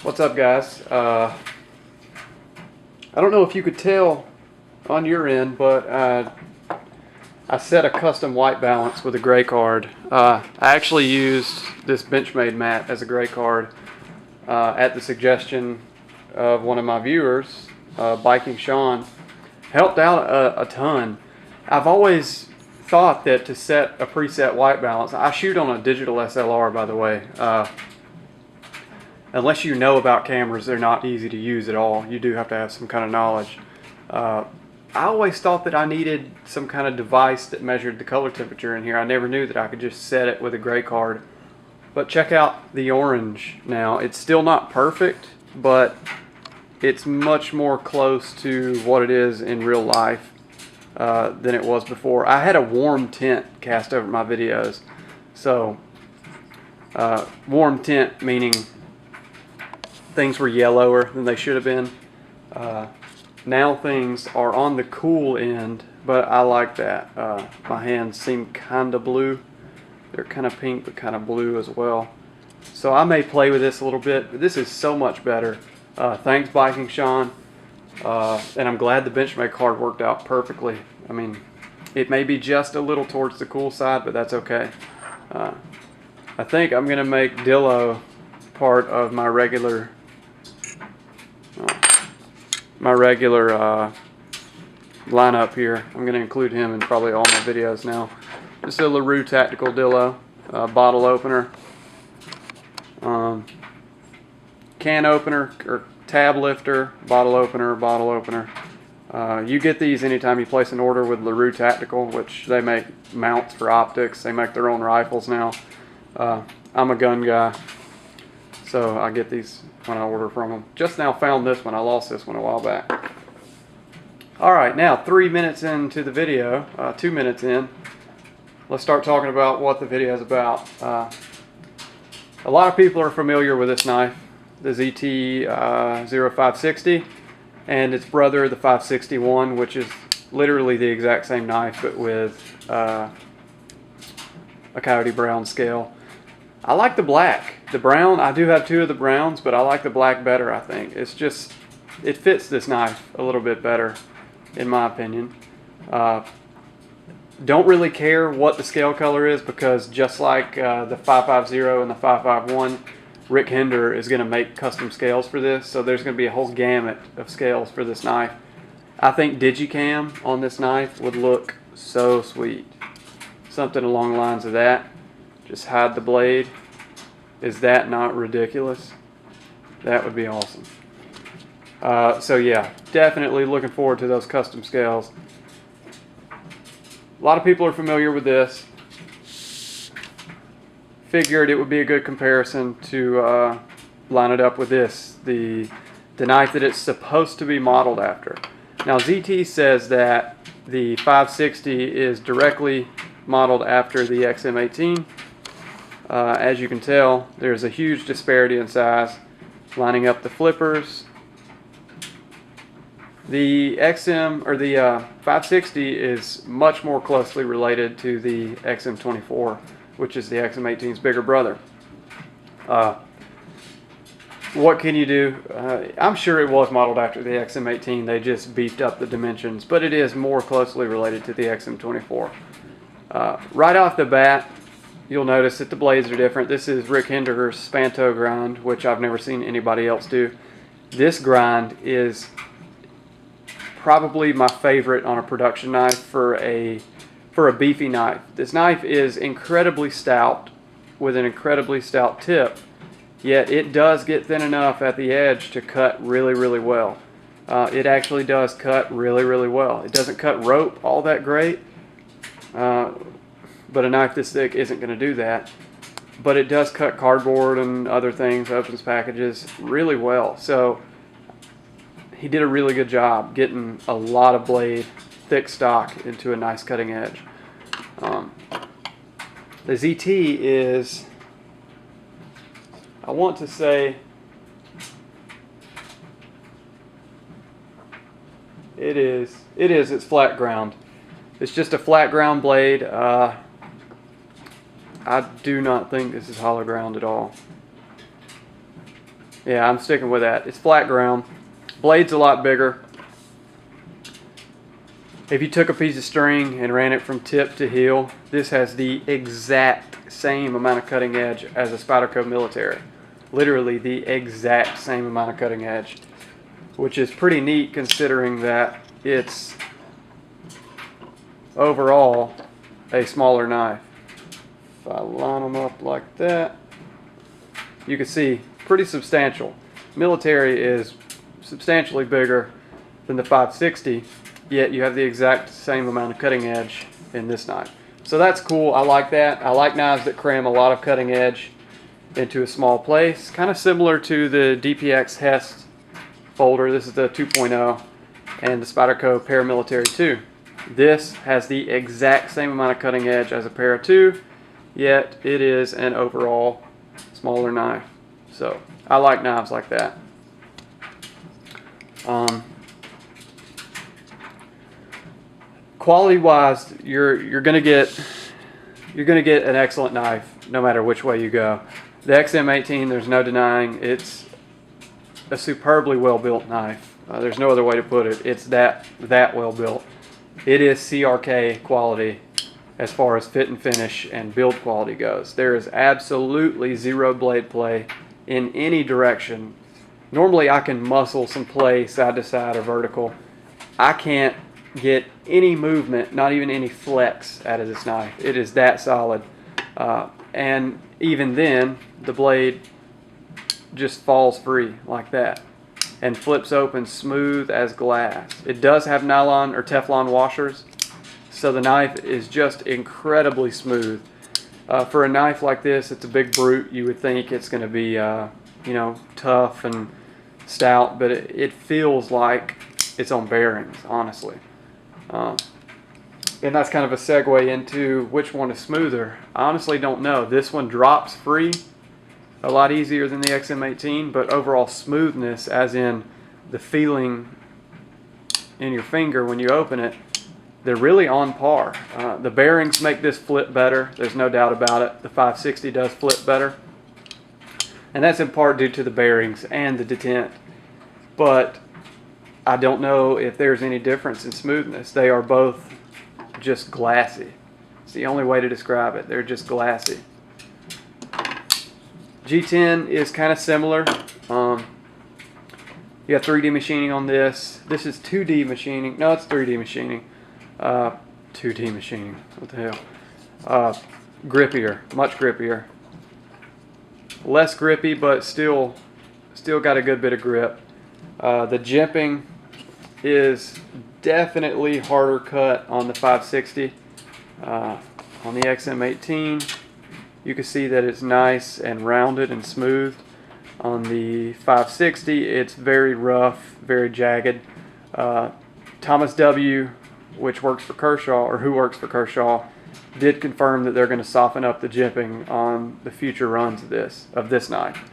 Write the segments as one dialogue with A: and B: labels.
A: What's up, guys? I don't know if you could tell on your end, but I set a custom white balance with a gray card. I actually used this Benchmade mat as a gray card at the suggestion of one of my viewers, Biking Sean. Helped out a ton. I've always thought that to set a preset white balance, I shoot on a digital SLR, by the way. Unless you know about cameras, they're not easy to use at all. You do have to have some kind of knowledge. I always thought that I needed some kind of device that measured the color temperature in here. I never knew that I could just set it with a gray card. But check out the orange now. It's still not perfect, but it's much more close to what it is in real life than it was before. I had a warm tint cast over my videos. So, warm tint meaning things were yellower than they should have been. Now things are on the cool end, but I like that. My hands seem kind of blue. They're kind of pink, but kind of blue as well. So I may play with this a little bit, but this is so much better. Thanks, Biking Sean. And I'm glad the Benchmade card worked out perfectly. I mean, it may be just a little towards the cool side, but that's okay. I think I'm going to make Dillo part of my regular lineup here. I'm going to include him in probably all my videos now. Just a LaRue Tactical Dillo, bottle opener, can opener or tab lifter, bottle opener. You get these anytime you place an order with LaRue Tactical, which they make mounts for optics. They make their own rifles now. I'm a gun guy, so I get these when I order from them. Just now found this one. I lost this one a while back. Alright, now 3 minutes into the video, 2 minutes in, let's start talking about what the video is about. A lot of people are familiar with this knife, the ZT-0560, and its brother, the 561, which is literally the exact same knife, but with a Coyote Brown scale. I like the black. The brown, I do have two of the browns, but I like the black better, I think. It's just, it fits this knife a little bit better, in my opinion. Don't really care what the scale color is, because just like the 550 and the 551, Rick Hinderer is going to make custom scales for this, so there's going to be a whole gamut of scales for this knife. I think Digicam on this knife would look so sweet. Something along the lines of that. Just hide the blade. Is that not ridiculous? That would be awesome. So yeah, definitely looking forward to those custom scales. A lot of people are familiar with this. Figured it would be a good comparison to line it up with this, the knife that it's supposed to be modeled after. Now ZT says that the 560 is directly modeled after the XM-18. As you can tell, there's a huge disparity in size, lining up the flippers. The XM, or the 560 is much more closely related to the XM-24, which is the XM-18's bigger brother. What can you do? I'm sure it was modeled after the XM-18. They just beefed up the dimensions, but it is more closely related to the XM-24. Right off the bat, you'll notice that the blades are different. This is Rick Hinderer's Spanto grind, which I've never seen anybody else do. This grind is probably my favorite on a production knife for a beefy knife. This knife is incredibly stout with an incredibly stout tip, yet it does get thin enough at the edge to cut really, really well. It actually does cut really, really well. It doesn't cut rope all that great, but a knife this thick isn't going to do that. But it does cut cardboard and other things, opens packages really well. So he did a really good job getting a lot of blade, thick stock into a nice cutting edge. The ZT is, I want to say, it's flat ground. It's just a flat ground blade. I do not think this is hollow ground at all. Yeah, I'm sticking with that. It's flat ground. Blade's a lot bigger. If you took a piece of string and ran it from tip to heel, this has the exact same amount of cutting edge as a Spyderco Military. Literally the exact same amount of cutting edge, which is pretty neat considering that it's overall a smaller knife. If I line them up like that, you can see pretty substantial. Military is substantially bigger than the 560, yet you have the exact same amount of cutting edge in this knife. So that's cool. I like that. I like knives that cram a lot of cutting edge into a small place. Kind of similar to the DPX Hest folder. This is the 2.0 and the Spyderco Paramilitary 2. This has the exact same amount of cutting edge as a Para 2, yet it is an overall smaller knife. So I like knives like that. Quality wise, you're gonna get an excellent knife no matter which way you go. The XM-18, there's no denying, it's a superbly well built knife. There's no other way to put it. It's that well built. It is CRK quality as far as fit and finish and build quality goes. There is absolutely zero blade play in any direction. Normally I can muscle some play side to side or vertical. I can't get any movement, not even any flex out of this knife. It is that solid. And even then, the blade just falls free like that and flips open smooth as glass. It does have nylon or Teflon washers, so the knife is just incredibly smooth. For a knife like this, it's a big brute. You would think it's going to be, you know, tough and stout, but it feels like it's on bearings, honestly. And that's kind of a segue into which one is smoother. I honestly don't know. This one drops free a lot easier than the XM-18, but overall smoothness, as in the feeling in your finger when you open it, they're really on par. The bearings make this flip better. There's no doubt about it. The 560 does flip better. And that's in part due to the bearings and the detent. But I don't know if there's any difference in smoothness. They are both just glassy. It's the only way to describe it. They're just glassy. G10 is kind of similar. You have 3D machining on this. This is 2D machining. No, it's 3D machining. 2D machining. What the hell? Grippier. Much grippier. Less grippy, but still got a good bit of grip. The jimping is definitely harder cut on the 560. On the XM-18, you can see that it's nice and rounded and smooth. On the 560, it's very rough, very jagged. Thomas W., which works for Kershaw, or who works for Kershaw, did confirm that they're going to soften up the jimping on the future runs of this knife.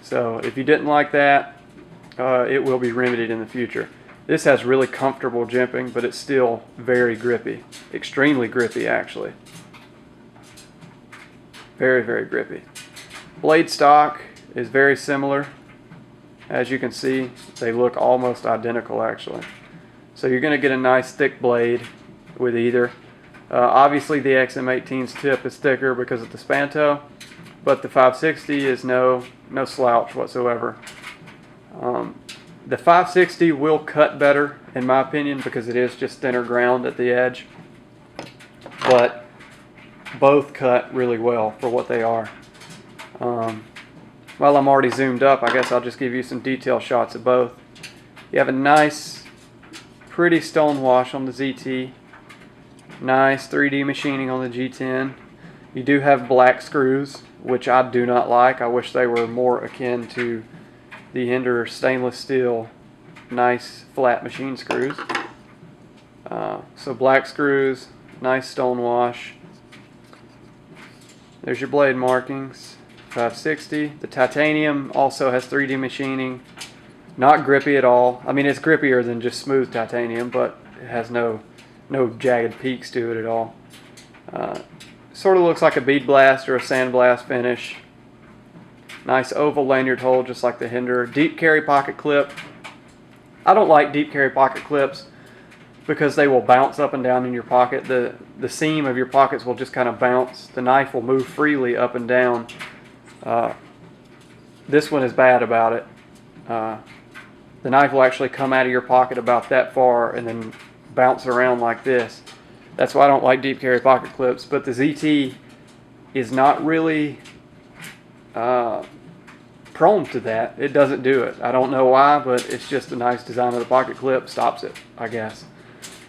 A: So if you didn't like that, it will be remedied in the future. This has really comfortable jimping, but it's still very grippy. Extremely grippy, actually. Very, very grippy. Blade stock is very similar. As you can see, they look almost identical, actually. So you're going to get a nice thick blade with either. Obviously, the XM-18's tip is thicker because of the Spanto, but the 560 is no slouch whatsoever. The 560 will cut better, in my opinion, because it is just thinner ground at the edge. But both cut really well for what they are. While I'm already zoomed up, I guess I'll just give you some detail shots of both. You have a nice, pretty stone wash on the ZT. Nice 3D machining on the G10. You do have black screws, which I do not like. I wish they were more akin to the Hinderer stainless steel, nice flat machine screws. So black screws, nice stone wash. There's your blade markings. 560. The titanium also has 3D machining. Not grippy at all. I mean, it's grippier than just smooth titanium, but it has no jagged peaks to it at all. Sort of looks like a bead blast or a sand blast finish. Nice oval lanyard hole, just like the Hinderer. Deep carry pocket clip. I don't like deep carry pocket clips because they will bounce up and down in your pocket. The seam of your pockets will just kind of bounce. The knife will move freely up and down. This one is bad about it. The knife will actually come out of your pocket about that far and then bounce around like this. That's why I don't like deep carry pocket clips. But the ZT is not really prone to that. It doesn't do it. I don't know why, but it's just a nice design of the pocket clip. Stops it, I guess.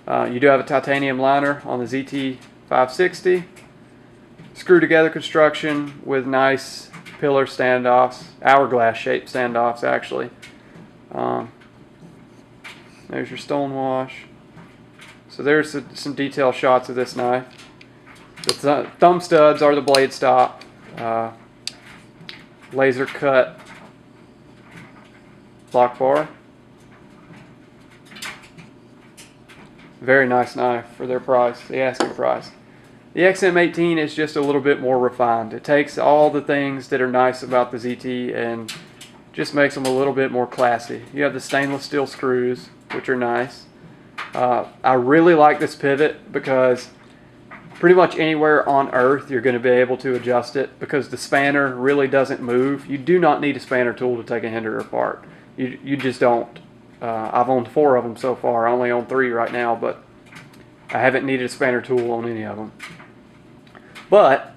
A: You do have a titanium liner on the ZT 560. Screw together construction with nice pillar standoffs, hourglass shaped standoffs actually. There's your stonewash. So there's some detail shots of this knife. The thumb studs are the blade stop. Laser cut lock bar. Very nice knife for their price, the asking price. The XM-18 is just a little bit more refined. It takes all the things that are nice about the ZT and just makes them a little bit more classy. You have the stainless steel screws, which are nice. I really like this pivot because pretty much anywhere on earth you're going to be able to adjust it because the spanner really doesn't move. You do not need a spanner tool to take a Hinderer apart. You just don't. I've owned 4 of them so far. I only own 3 right now, but I haven't needed a spanner tool on any of them. But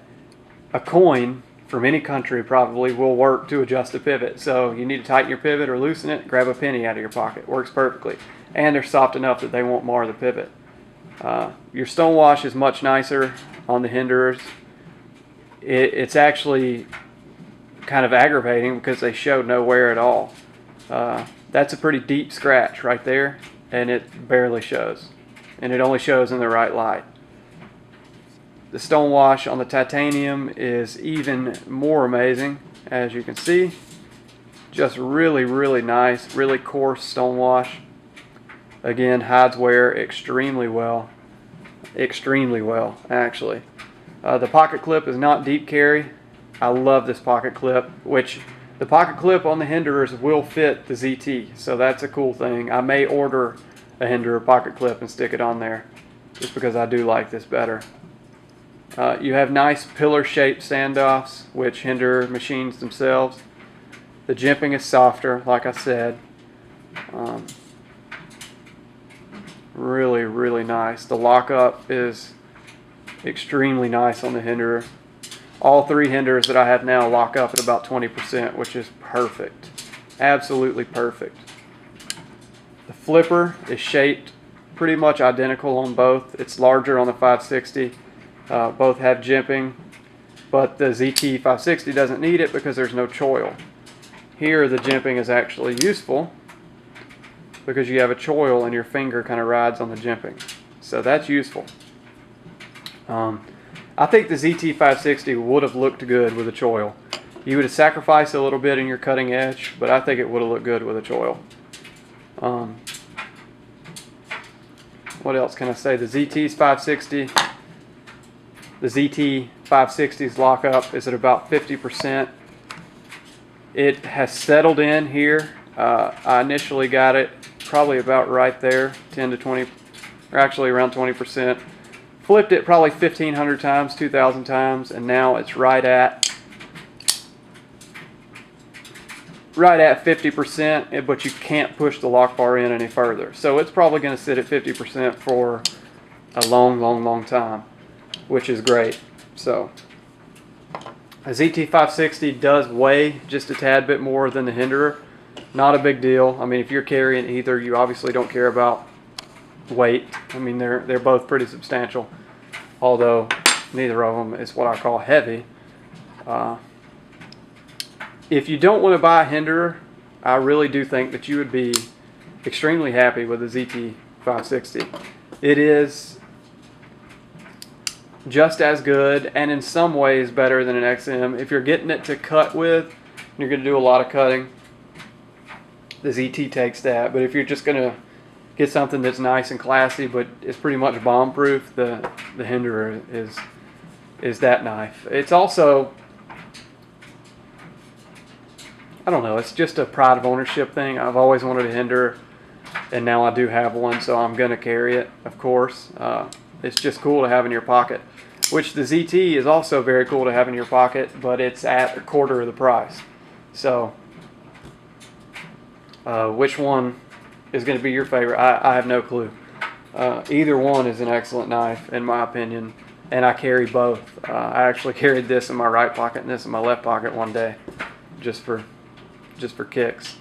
A: a coin from any country probably will work to adjust a pivot. So you need to tighten your pivot or loosen it, grab a penny out of your pocket. Works perfectly. And they're soft enough that they won't mar the pivot. Your stonewash is much nicer on the Hinderers. It's actually kind of aggravating because they show no wear at all. That's a pretty deep scratch right there, and it barely shows. And it only shows in the right light. The stonewash on the titanium is even more amazing, as you can see. Just really, really nice, really coarse stonewash. Again, hides wear extremely well. Extremely well, actually. The pocket clip is not deep carry. I love this pocket clip, which the pocket clip on the Hinderers will fit the ZT, so that's a cool thing. I may order a Hinderer pocket clip and stick it on there, just because I do like this better. You have nice pillar-shaped standoffs, which Hinderer machines themselves. The jimping is softer, like I said. Really, really nice. The lockup is extremely nice on the Hinderer. All 3 Hinderers that I have now lock up at about 20%, which is perfect. Absolutely perfect. The flipper is shaped pretty much identical on both. It's larger on the 560. Both have jimping, but the ZT 560 doesn't need it because there's no choil. Here the jimping is actually useful because you have a choil and your finger kind of rides on the jimping. So that's useful. I think the ZT 560 would have looked good with a choil. You would have sacrificed a little bit in your cutting edge, but I think it would have looked good with a choil. What else can I say? The ZT's 560. The ZT 560's lockup is at about 50%. It has settled in here. I initially got it probably about right there, 10 to 20, or actually around 20%. Flipped it probably 1,500 times, 2,000 times, and now it's right at 50%, but you can't push the lock bar in any further. So it's probably going to sit at 50% for a long, long, long time, which is great. So a ZT 560 does weigh just a tad bit more than the Hinderer. Not a big deal. I mean, if you're carrying either, you obviously don't care about weight. I mean, they're both pretty substantial, although neither of them is what I call heavy. If you don't want to buy a Hinderer, I really do think that you would be extremely happy with the ZT 560. It is just as good and in some ways better than an XM. If you're getting it to cut with, and you're going to do a lot of cutting, the ZT takes that. But if you're just going to get something that's nice and classy but is pretty much bomb proof, the Hinderer is that knife. It's also I don't know, it's just a pride of ownership thing. I've always wanted a Hinderer, and now I do have one, so I'm going to carry it, of course. It's just cool to have in your pocket, which the ZT is also very cool to have in your pocket, but it's at a quarter of the price. So which one is going to be your favorite? I have no clue. Either one is an excellent knife, in my opinion, and I carry both. I actually carried this in my right pocket and this in my left pocket one day, just for kicks.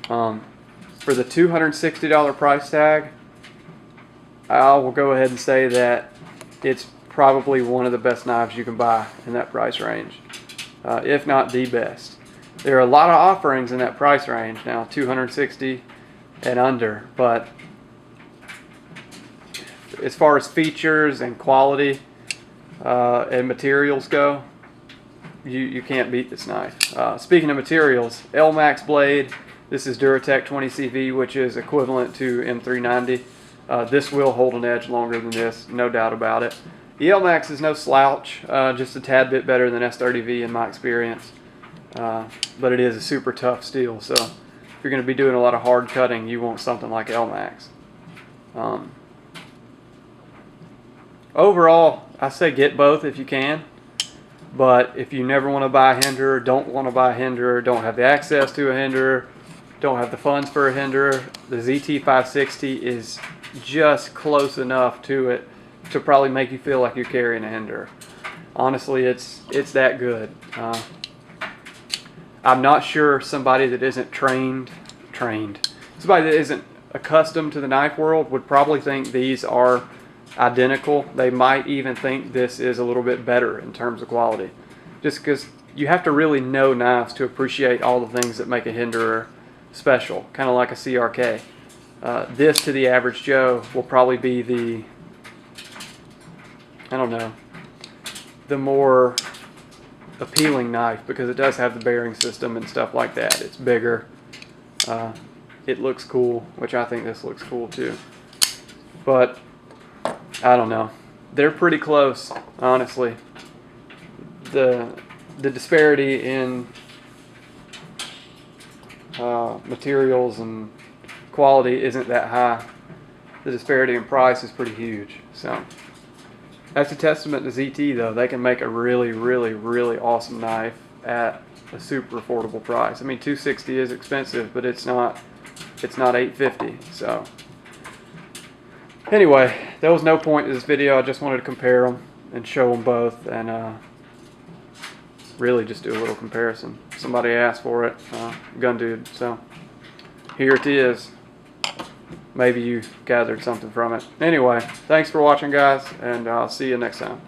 A: For the $260 price tag, I will go ahead and say that it's probably one of the best knives you can buy in that price range, if not the best. There are a lot of offerings in that price range now, $260 and under, but as far as features and quality and materials go, you can't beat this knife. Speaking of materials, L-Max blade. This is Duratec 20CV, which is equivalent to M390. This will hold an edge longer than this, no doubt about it. The L-Max is no slouch, just a tad bit better than S30V in my experience. But it is a super tough steel, so if you're going to be doing a lot of hard cutting, you want something like L-Max. Overall, I say get both if you can. But if you never want to buy a Hinderer, don't want to buy a Hinderer, don't have the access to a Hinderer, don't have the funds for a Hinderer, the ZT560 is just close enough to it to probably make you feel like you're carrying a Hinderer. Honestly, it's that good. I'm not sure somebody that isn't trained, somebody that isn't accustomed to the knife world would probably think these are identical. They might even think this is a little bit better in terms of quality, just because you have to really know knives to appreciate all the things that make a Hinderer special, kind of like a CRK. This to the average Joe will probably be the, I don't know, the more appealing knife, because it does have the bearing system and stuff like that. It's bigger, it looks cool, which I think this looks cool too, but I don't know. They're pretty close, honestly. The disparity in materials and quality isn't that high. The disparity in price is pretty huge. So that's a testament to ZT, though. They can make a really, really, really awesome knife at a super affordable price. I mean, $260 is expensive, but it's not $850. So anyway, there was no point to this video. I just wanted to compare them and show them both, and really just do a little comparison. Somebody asked for it, Gun Dude, so here it is. Maybe you gathered something from it. Anyway, thanks for watching, guys, and I'll see you next time.